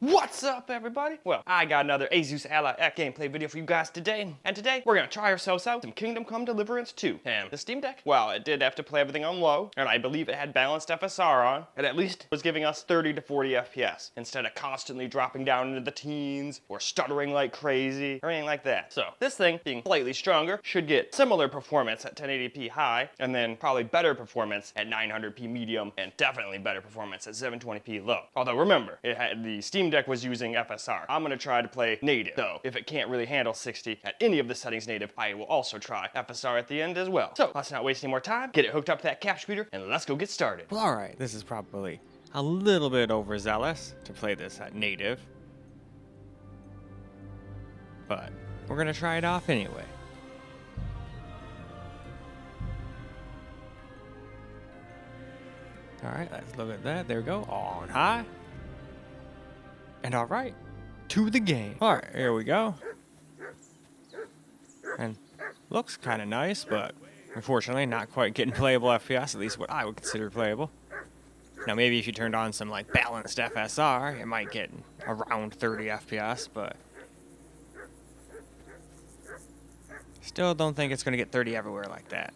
What's up, everybody? Well, I got another Asus Ally gameplay video for you guys today, and today we're gonna try ourselves out some Kingdom Come Deliverance II. And the Steam Deck, well, it did have to play everything on low, and I believe it had balanced FSR on, and at least was giving us 30 to 40 FPS, instead of constantly dropping down into the teens, or stuttering like crazy, or anything like that. So, this thing, being slightly stronger, should get similar performance at 1080p high, and then probably better performance at 900p medium, and definitely better performance at 720p low. Although remember, it had the Steam Deck was using FSR. I'm gonna try to play native, though if it can't really handle 60 at any of the settings native, I will also try FSR at the end as well. So let's not waste any more time, get it hooked up to that cap speeder, and let's go get started. Well, alright, this is probably a little bit overzealous to play this at native, but we're gonna try it off anyway. Alright, let's look at that. There we go. On high. And alright, to the game. Alright, here we go. And looks kind of nice, but unfortunately not quite getting playable FPS, at least what I would consider playable. Now maybe if you turned on some like balanced FSR, it might get around 30 FPS, but still don't think it's going to get 30 everywhere like that.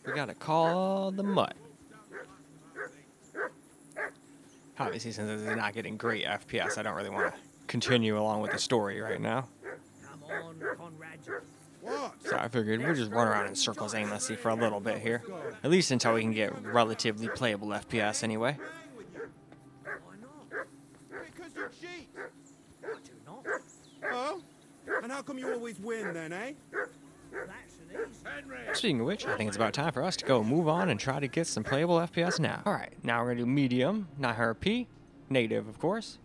We gotta call the mutt. Obviously, since this is not getting great FPS, I don't really want to continue along with the story right now. So I figured we'll just run around in circles aimlessly for a little bit here. At least until we can get relatively playable FPS anyway. Because you cheat. I do not. Oh? And how come you always win then, eh? Speaking of which, I think it's about time for us to go move on and try to get some playable FPS now. Alright, now we're going to do medium, 900p, native of course.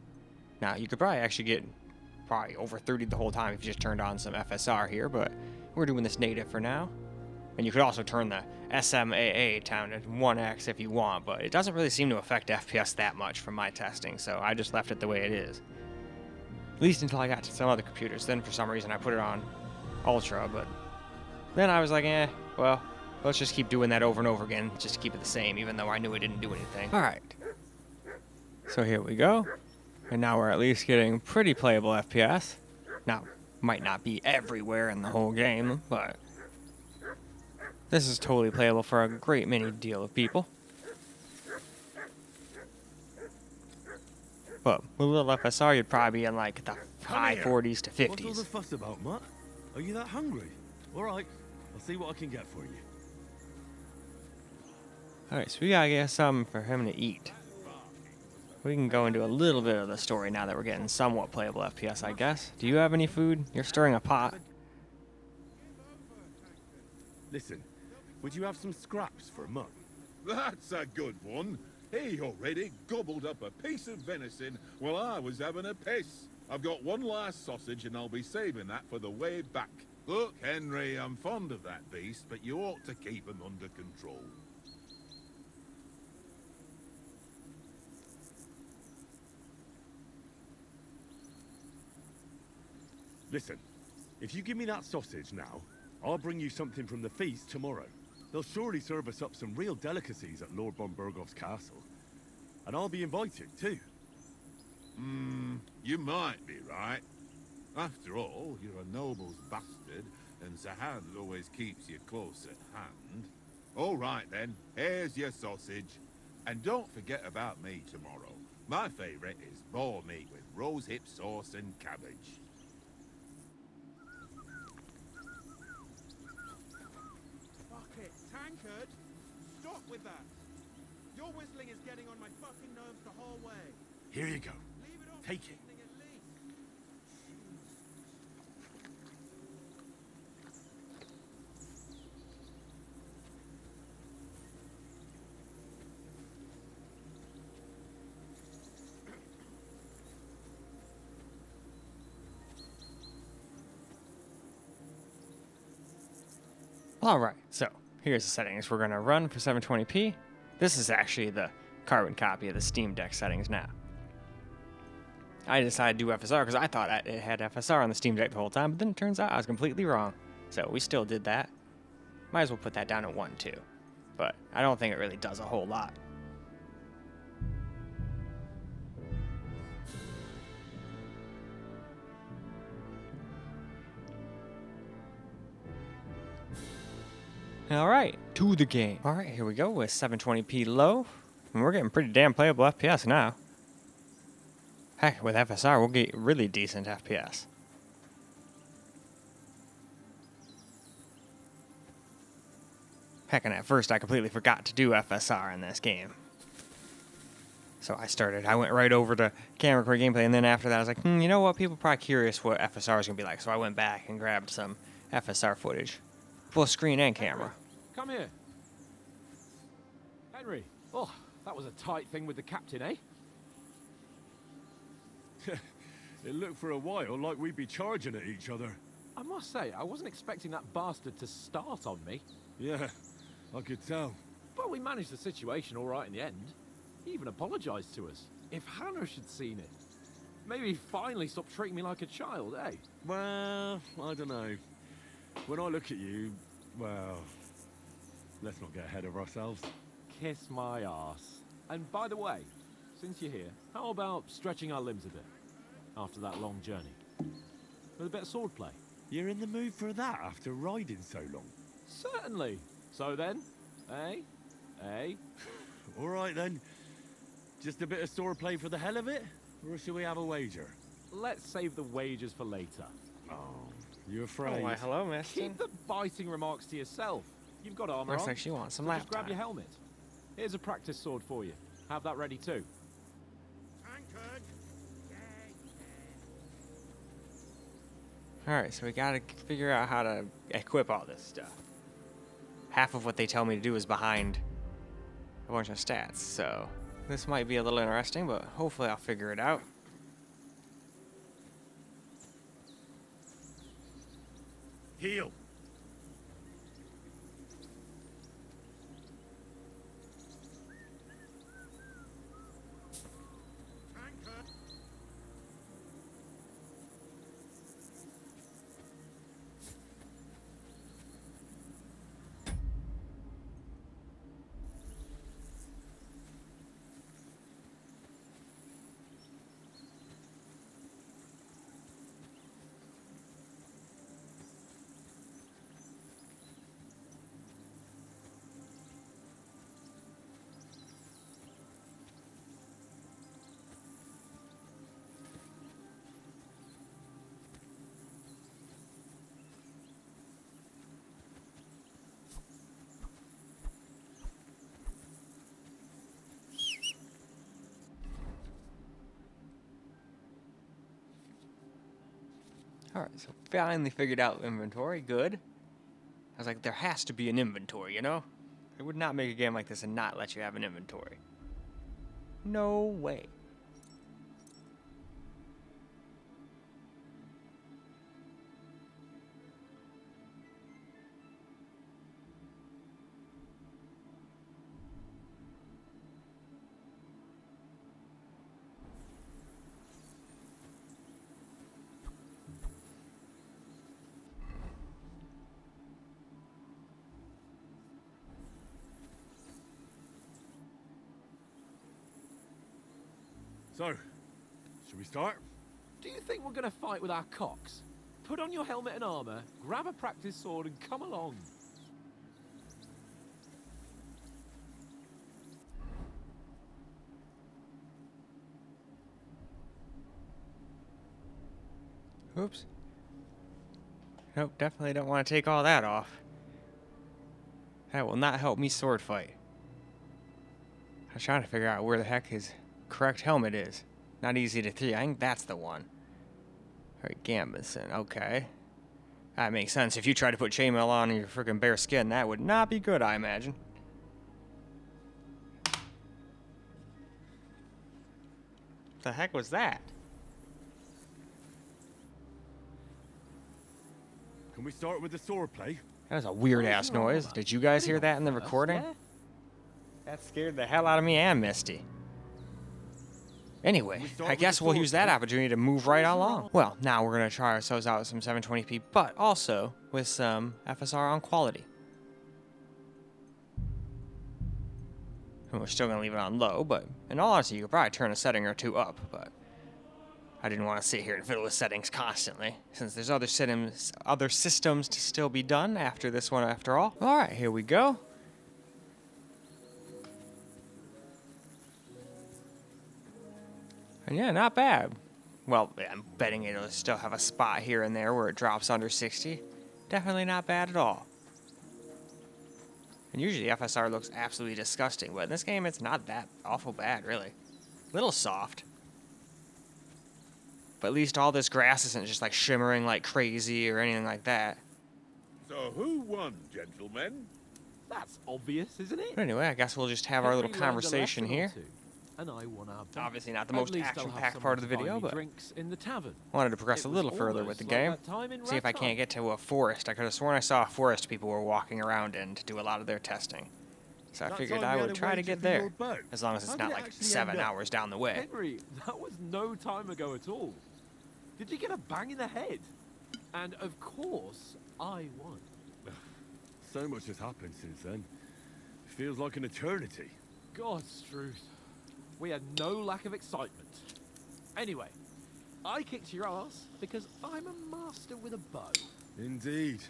Now you could probably actually get probably over 30 the whole time if you just turned on some FSR here, but we're doing this native for now. And you could also turn the SMAA down to 1x if you want, but it doesn't really seem to affect FPS that much from my testing, so I just left it the way it is. At least until I got to some other computers. Then for some reason I put it on Ultra, but then I was like, well, let's just keep doing that over and over again, just to keep it the same, even though I knew it didn't do anything. Alright. So here we go. And now we're at least getting pretty playable FPS. Now, might not be everywhere in the whole game, but this is totally playable for a great many deal of people. But with a little FSR, you'd probably be in like the high 40s to 50s. What's all the fuss about, Mutt? Are you that hungry? All right, I'll see what I can get for you. Alright, so we gotta get something for him to eat. We can go into a little bit of the story now that we're getting somewhat playable FPS, I guess. Do you have any food? You're stirring a pot. Listen, would you have some scraps for a Mutt? That's a good one. He already gobbled up a piece of venison while I was having a piss. I've got one last sausage and I'll be saving that for the way back. Look, Henry, I'm fond of that beast, but you ought to keep him under control. Listen, if you give me that sausage now, I'll bring you something from the feast tomorrow. They'll surely serve us up some real delicacies at Lord von Bergov's castle. And I'll be invited, too. You might be right. After all, you're a noble's bastard, and Zahad always keeps you close at hand. All right then, here's your sausage. And don't forget about me tomorrow. My favourite is boar meat with rosehip sauce and cabbage. Fuck it. Tankard, stop with that. Your whistling is getting on my fucking nerves the whole way. Here you go. Leave it off Take it. listening at least. Alright, so here's the settings. We're going to run for 720p. This is actually the carbon copy of the Steam Deck settings now. I decided to do FSR because I thought it had FSR on the Steam Deck the whole time, but then it turns out I was completely wrong. So we still did that. Might as well put that down at 1 too. But I don't think it really does a whole lot. Alright, to the game. Alright, here we go with 720p low. And we're getting pretty damn playable FPS now. Heck, with FSR, we'll get really decent FPS. Heck, and at first I completely forgot to do FSR in this game. So I went right over to camera record gameplay, and then after that I was like, you know what, people are probably curious what FSR is going to be like. So I went back and grabbed some FSR footage. Full screen and camera. Come here. Henry. Oh, that was a tight thing with the captain, eh? It looked for a while like we'd be charging at each other. I must say, I wasn't expecting that bastard to start on me. Yeah, I could tell. But we managed the situation all right in the end. He even apologized to us. If Hannah had seen it, maybe he'd finally stop treating me like a child, eh? Well, I don't know. When I look at you, well, let's not get ahead of ourselves. Kiss my arse. And by the way, since you're here, how about stretching our limbs a bit after that long journey? With a bit of swordplay. You're in the mood for that after riding so long? Certainly. So then, eh? Eh? All right then. Just a bit of swordplay for the hell of it? Or should we have a wager? Let's save the wagers for later. Oh, you afraid? Oh, why, hello, mister. Keep the biting remarks to yourself. You've got armor Looks on. like she wants some So lap just grab time. your helmet. Here's a practice sword for you. Have that ready too. Tankard. Alright, so we gotta figure out how to equip all this stuff. Half of what they tell me to do is behind a bunch of stats, so this might be a little interesting, but hopefully I'll figure it out. Heal. Tankard. Alright, so finally figured out inventory. Good. I was like, there has to be an inventory, you know? They would not make a game like this and not let you have an inventory. No way. So, should we start? Do you think we're gonna fight with our cocks? Put on your helmet and armor, grab a practice sword, and come along. Oops. Nope, definitely don't want to take all that off. That will not help me sword fight. I was trying to figure out where the heck his correct helmet is. Not easy to see. I think that's the one. Alright, Gambison. Okay. That makes sense. If you try to put chainmail on your freaking bare skin, that would not be good, I imagine. The heck was that? Can we start with the swordplay? That was a weird ass Where's your noise. armor? Did you guys Put it hear on that in the first, recording? yeah? That scared the hell out of me and Misty. Anyway, I guess we'll use that opportunity to move right along. Well, now we're going to try ourselves out with some 720p, but also with some FSR on quality. And we're still going to leave it on low, but in all honesty, you could probably turn a setting or two up, but I didn't want to sit here and fiddle with settings constantly, since there's other systems to still be done after this one after all. Alright, here we go. And yeah, not bad. Well, I'm betting it'll still have a spot here and there where it drops under 60. Definitely not bad at all. And usually FSR looks absolutely disgusting, but in this game it's not that awful bad, really. Little soft. But at least all this grass isn't just like shimmering like crazy or anything like that. So who won, gentlemen? That's obvious, isn't it? But anyway, I guess we'll just have our little Henry learned a conversation lesson or here. two, and I won our bet. Obviously not the At most least I'll have action-packed someone part of the to buy video, me but drinks in the tavern. wanted to progress It a was little further with almost the like game. that time in See if I Radeon. can't get to a forest. I could have sworn I saw a forest people were walking around in to do a lot of their testing. So I That figured time I we would had a try to wager get for your there. boat. As long as it's How not did it like actually 7 end up? hours down the way. Henry, that was no time ago at all. Did you get a bang in the head? And of course, I won. So much has happened since then. Feels like an eternity. God's truth. We had no lack of excitement. Anyway, I kicked your ass because I'm a master with a bow. Indeed.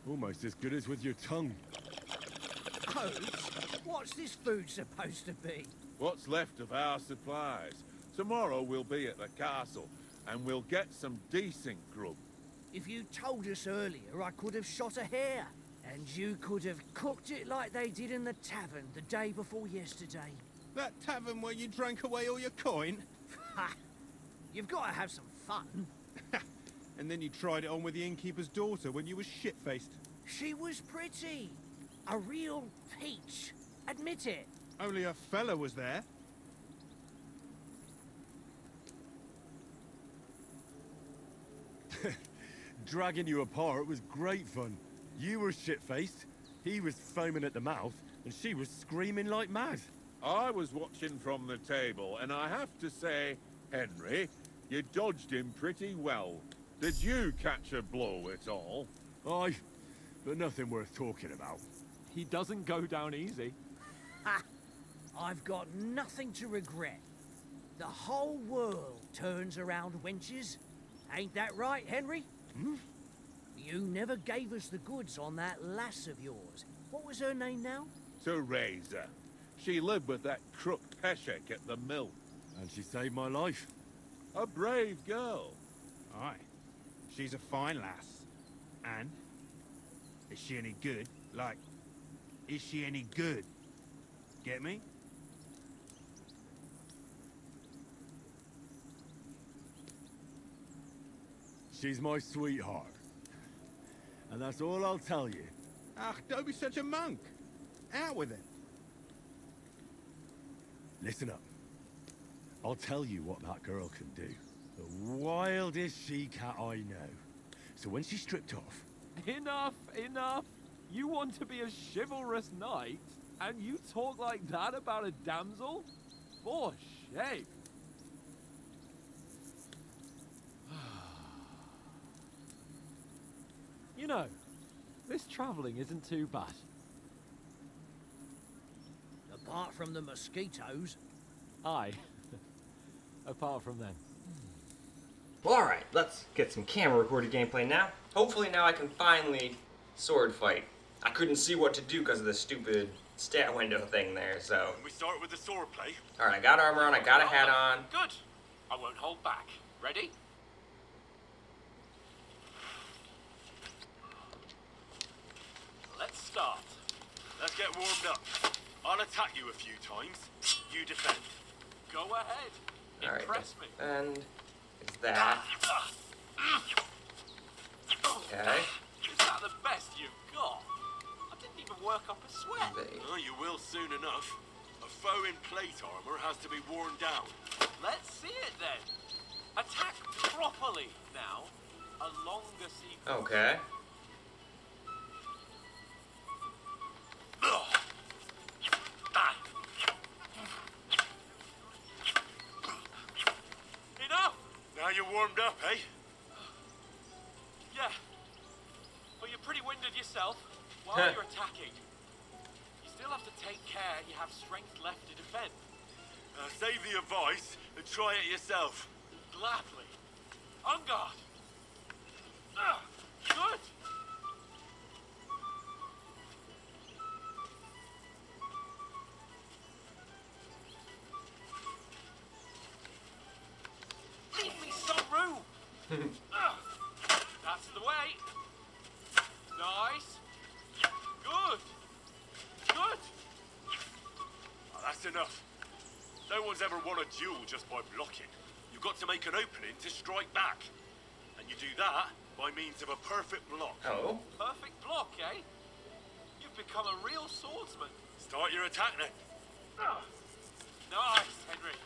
Almost as good as with your tongue. Oats? What's this food supposed to be? What's left of our supplies? Tomorrow we'll be at the castle, and we'll get some decent grub. If you told us earlier, I could have shot a hare. And you could have cooked it like they did in the tavern the day before yesterday. That tavern where you drank away all your coin? Ha! You've got to have some fun. And then you tried it on with the innkeeper's daughter when you were shit-faced. She was pretty. A real peach. Admit it. Only a fella was there. Dragging you apart was great fun. You were shit-faced, he was foaming at the mouth, and she was screaming like mad. I was watching from the table, and I have to say, Henry, you dodged him pretty well. Did you catch a blow at all? Aye, but nothing worth talking about. He doesn't go down easy. Ha! I've got nothing to regret. The whole world turns around wenches. Ain't that right, Henry? Hmm? You never gave us the goods on that lass of yours. What was her name now? Teresa. She lived with that crook Peshek at the mill. And she saved my life. A brave girl. Aye. She's a fine lass. And? Is she any good? Like, is she any good? Get me? She's my sweetheart. And that's all I'll tell you. Ah, don't be such a monk. Out with it. Listen up. I'll tell you what that girl can do. The wildest she-cat I know. So when she's stripped off... Enough, enough. You want to be a chivalrous knight, and you talk like that about a damsel? For shame. You know, this traveling isn't too bad. Apart from the mosquitoes. Aye. Apart from them. Well, alright, let's get some camera recorded gameplay now. Hopefully now I can finally sword fight. I couldn't see what to do because of the stupid stat window thing there, so... We start with the sword play. Alright, I got armor on, I got a hat on. Good. I won't hold back. Ready? Let's start. Let's get warmed up. I'll attack you a few times. You defend. Go ahead. Alright, Impress me. and it's that. Okay. Is that the best you've got? I didn't even work up a sweat. Oh, you will soon enough. A foe in plate armor has to be worn down. Let's see it then. Attack properly now. A longer sequence. Okay. up, eh? Yeah. But you're pretty winded yourself while you're attacking. You still have to take care you have strength left to defend. Save the advice and try it yourself. Gladly. On guard. Good. Leave me some room. That's the way. Nice. Good. Good. Oh, that's enough. No one's ever won a duel just by blocking. You've got to make an opening to strike back. And you do that by means of a perfect block. Oh. Perfect block, eh? You've become a real swordsman. Start your attack then. Nice, Henry.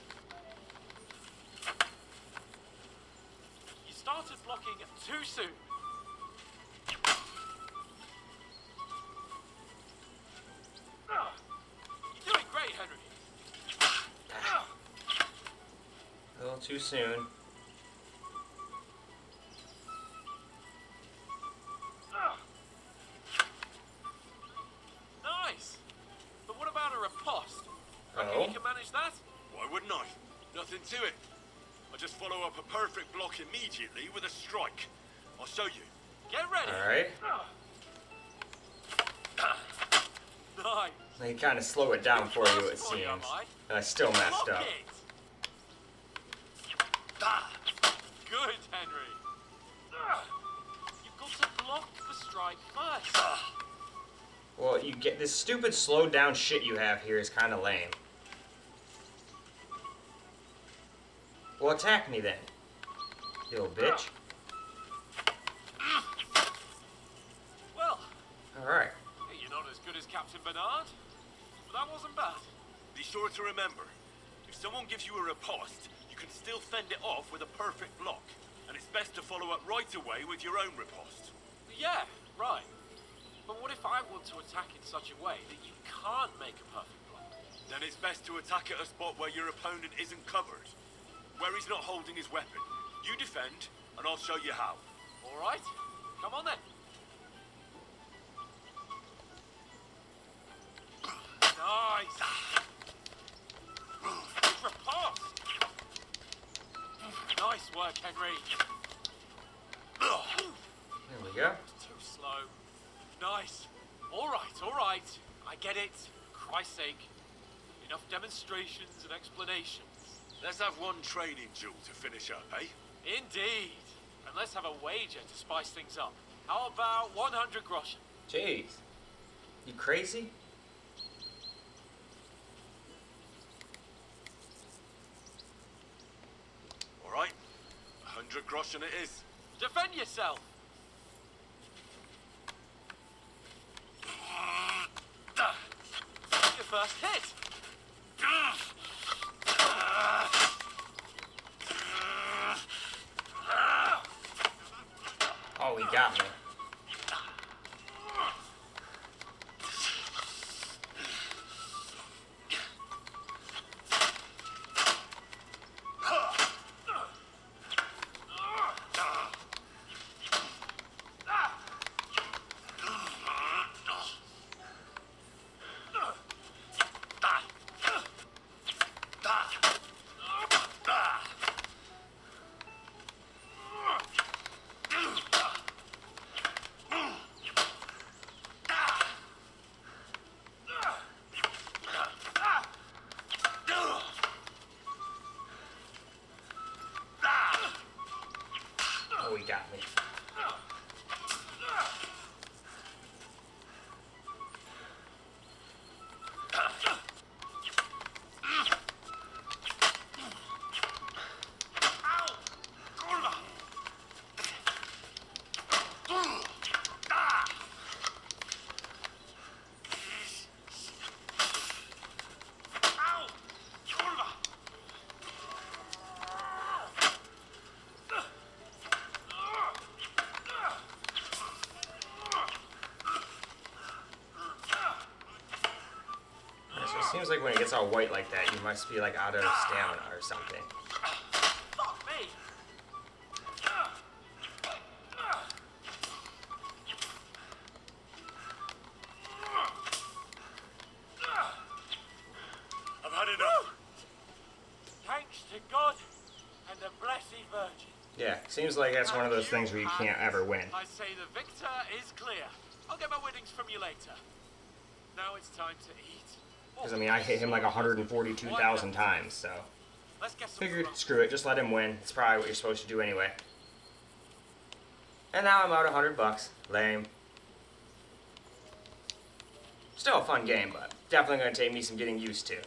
You started blocking too soon. You're doing great, Henry. A little too soon. Nice. But what about a riposte? Oh. Reckon you can manage that? Why wouldn't I? Nothing to it. I just follow up a perfect block immediately with a strike. I'll show you. Get ready. Alright. Nice. They kind of slow it down for you, it Fast for you, seems. am I? And I still messed Block up. it. Good, Henry. You've got to block the strike first. Well, you get this stupid slowed down shit you have here is kind of lame. Well, attack me then, you little bitch. Well, Alright. you're not as good as Captain Bernard, but that wasn't bad. Be sure to remember, if someone gives you a riposte, you can still fend it off with a perfect block. And it's best to follow up right away with your own riposte. Yeah, right. But what if I want to attack in such a way that you can't make a perfect block? Then it's best to attack at a spot where your opponent isn't covered. Where he's not holding his weapon. You defend, and I'll show you how. All right, come on then. Nice. Good riposte. Nice work, Henry. There we go. Too slow. Nice. All right. I get it. For Christ's sake. Enough demonstrations and explanations. Let's have one training duel to finish up, eh? Indeed. And let's have a wager to spice things up. How about 100 groschen? Jeez. You crazy? All right. 100 groschen it is. Defend yourself. Your first hit. Oh, he got me. Oh, he got me. Seems like when it gets all white like that, you must be like out of stamina or something. Fuck me. Seems like that's one of those things where you can't ever win. I say the victor is clear. I'll get my winnings from you later. Now it's time to eat. Because, I mean, I hit him like 142,000 times, so... Let's get some Figured, grub. screw it, just let him win. It's probably what you're supposed to do anyway. And now I'm out $100. Lame. Still a fun game, but definitely going to take me some getting used to.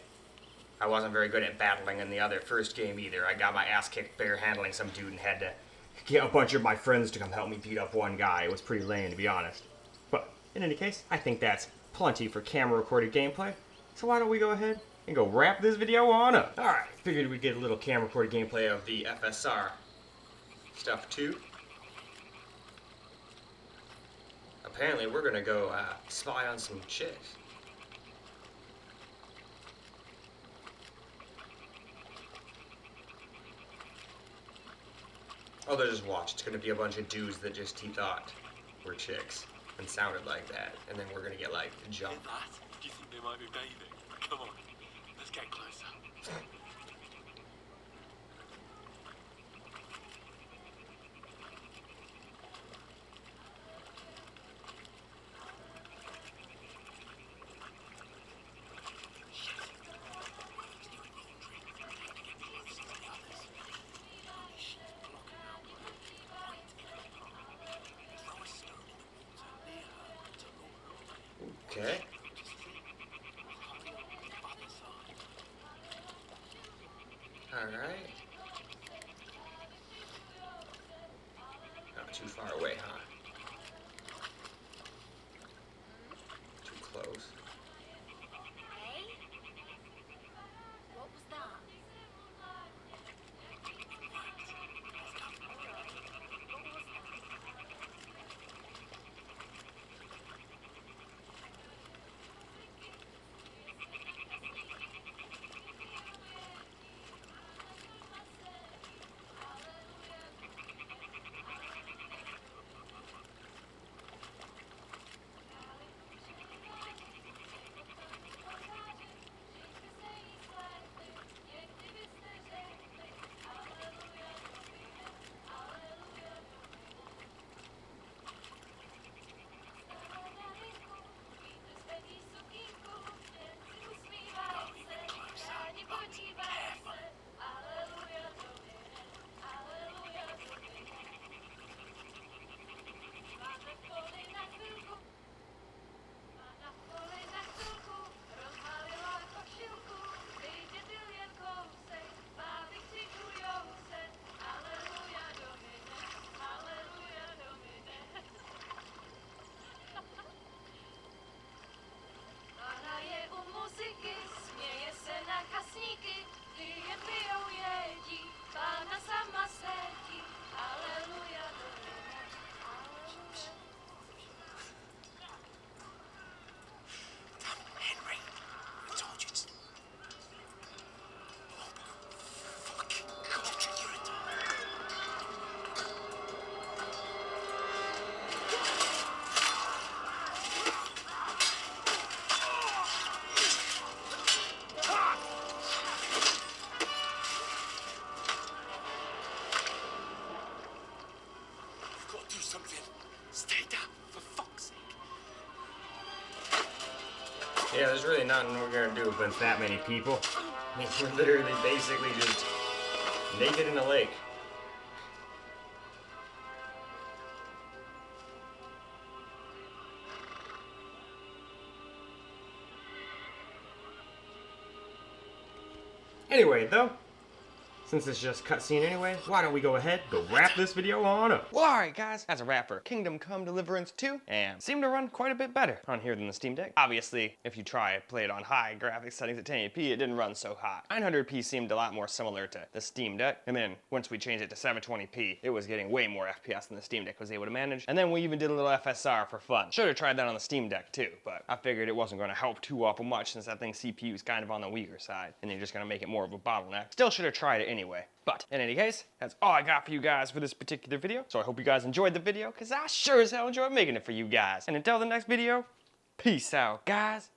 I wasn't very good at battling in the first game either. I got my ass kicked bare handling some dude and had to get a bunch of my friends to come help me beat up one guy. It was pretty lame, to be honest. But, in any case, I think that's plenty for camera recorded gameplay. So why don't we go ahead and go wrap this video on up. Alright, figured we'd get a little camera recorded gameplay of the FSR stuff too. Apparently we're gonna go spy on some chicks. Oh, they'll just watch. It's gonna be a bunch of dudes that just he thought were chicks and sounded like that, and then we're gonna get like jumped. That? Do you think they might be bathing? Come on, let's get closer. Okay. Alright. Not too far away, huh? Too close. Hey? What was that? Yeah, there's really nothing we're gonna do with that many people. I mean, we're literally basically just naked in a lake. Anyway, though, since it's just cutscene anyway, why don't we go ahead, go wrap this video on up. Well, alright guys, that's a wrap for Kingdom Come Deliverance II, and seemed to run quite a bit better on here than the Steam Deck. Obviously, if you play it on high graphics settings at 1080p, it didn't run so hot. 900p seemed a lot more similar to the Steam Deck, and then once we changed it to 720p, it was getting way more FPS than the Steam Deck was able to manage, and then we even did a little FSR for fun. Should have tried that on the Steam Deck too, but I figured it wasn't going to help too awful much since that thing's CPU is kind of on the weaker side, and you're just going to make it more of a bottleneck. Still should have tried it anyway. But in any case, that's all I got for you guys for this particular video. So I hope you guys enjoyed the video, because I sure as hell enjoyed making it for you guys. And until the next video, peace out, guys.